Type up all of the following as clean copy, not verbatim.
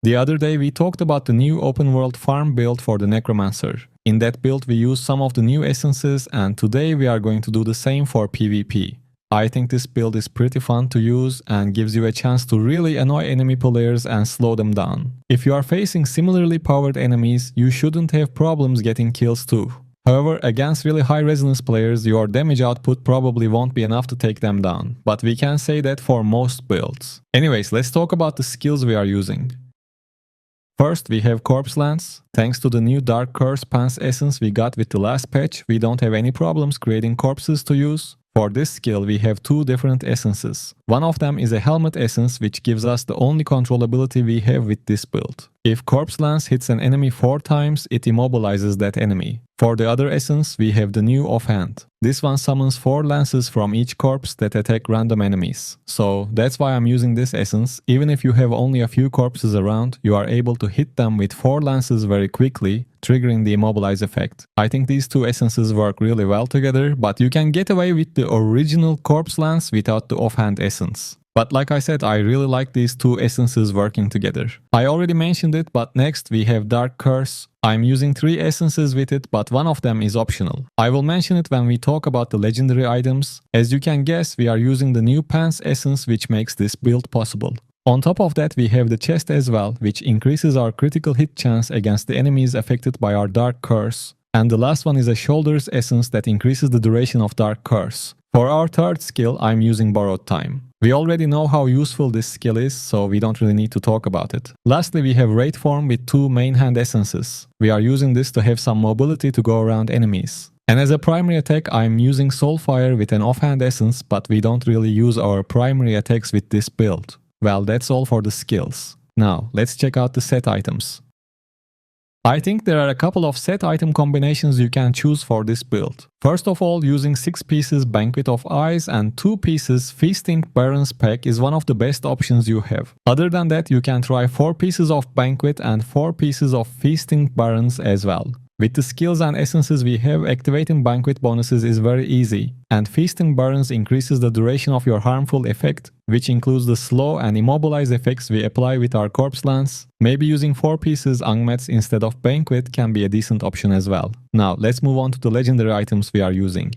The other day we talked about the new open world farm build for the Necromancer. In that build we used some of the new essences, and today we are going to do the same for PvP. I think this build is pretty fun to use and gives you a chance to really annoy enemy players and slow them down. If you are facing similarly powered enemies, you shouldn't have problems getting kills too. However, against really high resonance players, your damage output probably won't be enough to take them down, but we can say that for most builds. Anyways, let's talk about the skills we are using. First, we have Corpse Lance. Thanks to the new Dark Curse Pants essence we got with the last patch, we don't have any problems creating corpses to use. For this skill, we have two different essences. One of them is a helmet essence, which gives us the only controllability we have with this build. If Corpse Lance hits an enemy 4 times, it immobilizes that enemy. For the other essence, we have the new Offhand. This one summons 4 lances from each corpse that attack random enemies. So that's why I'm using this essence. Even if you have only a few corpses around, you are able to hit them with 4 lances very quickly, triggering the immobilize effect. I think these two essences work really well together, but you can get away with the original Corpse Lance without the Offhand essence. But like I said, I really like these two essences working together. I already mentioned it, but next we have Dark Curse. I'm using 3 essences with it, but one of them is optional. I will mention it when we talk about the legendary items. As you can guess, we are using the new Pants essence, which makes this build possible. On top of that, we have the chest as well, which increases our critical hit chance against the enemies affected by our Dark Curse. And the last one is a Shoulders essence that increases the duration of Dark Curse. For our third skill, I'm using Borrowed Time. We already know how useful this skill is, so we don't really need to talk about it. Lastly, we have Raid Form with 2 main hand essences. We are using this to have some mobility to go around enemies. And as a primary attack, I'm using Soulfire with an offhand essence, but we don't really use our primary attacks with this build. Well, that's all for the skills. Now, let's check out the set items. I think there are a couple of set item combinations you can choose for this build. First of all, using 6 pieces Banquet of Eyes and 2 pieces Feasting Barons pack is one of the best options you have. Other than that, you can try 4 pieces of Banquet and 4 pieces of Feasting Barons as well. With the skills and essences we have, activating Banquet bonuses is very easy, and Feasting Barons increases the duration of your harmful effect, which includes the slow and immobilize effects we apply with our Corpse Lance. Maybe using 4 pieces Angmets instead of Banquet can be a decent option as well. Now, let's move on to the legendary items we are using.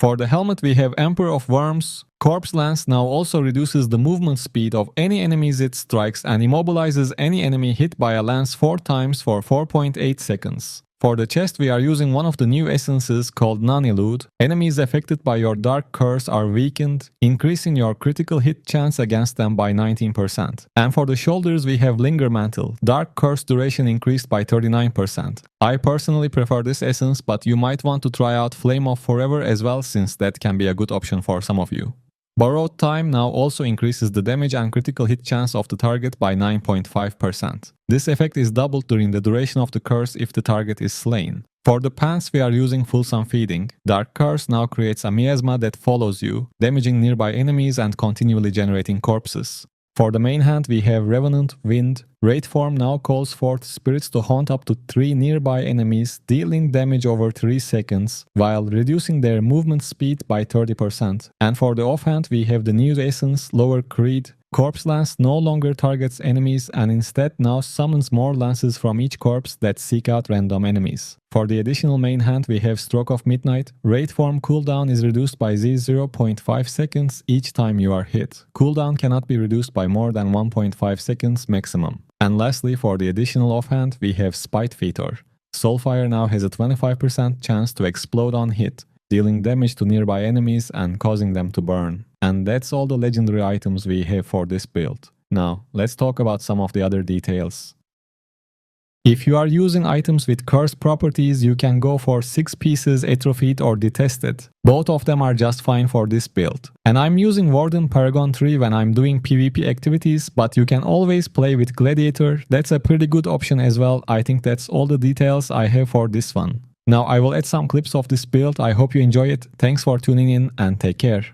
For the helmet we have Emperor of Worms. Corpse Lance now also reduces the movement speed of any enemies it strikes and immobilizes any enemy hit by a lance 4 times for 4.8 seconds. For the chest we are using one of the new essences called Non-Elude. Enemies affected by your Dark Curse are weakened, increasing your critical hit chance against them by 19%. And for the shoulders we have Linger Mantle. Dark Curse duration increased by 39%. I personally prefer this essence, but you might want to try out Flame of Forever as well, since that can be a good option for some of you. Borrowed Time now also increases the damage and critical hit chance of the target by 9.5%. This effect is doubled during the duration of the curse if the target is slain. For the pants we are using Fulsome Feeding. Dark Curse now creates a miasma that follows you, damaging nearby enemies and continually generating corpses. For the main hand we have Revenant Wind. Raid Form now calls forth spirits to haunt up to 3 nearby enemies, dealing damage over 3 seconds, while reducing their movement speed by 30%. And for the offhand we have the new essence Lower Creed. Corpse Lance no longer targets enemies and instead now summons more lances from each corpse that seek out random enemies. For the additional main hand we have Stroke of Midnight. Raid Form cooldown is reduced by 0.5 seconds each time you are hit. Cooldown cannot be reduced by more than 1.5 seconds maximum. And lastly, for the additional offhand we have Spite Fetor. Soulfire now has a 25% chance to explode on hit, dealing damage to nearby enemies and causing them to burn. And that's all the legendary items we have for this build. Now, let's talk about some of the other details. If you are using items with cursed properties, you can go for 6 pieces Atrophied or Detested. Both of them are just fine for this build. And I'm using Warden Paragon 3 when I'm doing PvP activities, but you can always play with Gladiator. That's a pretty good option as well. I think that's all the details I have for this one. Now I will add some clips of this build. I hope you enjoy it. Thanks for tuning in and take care.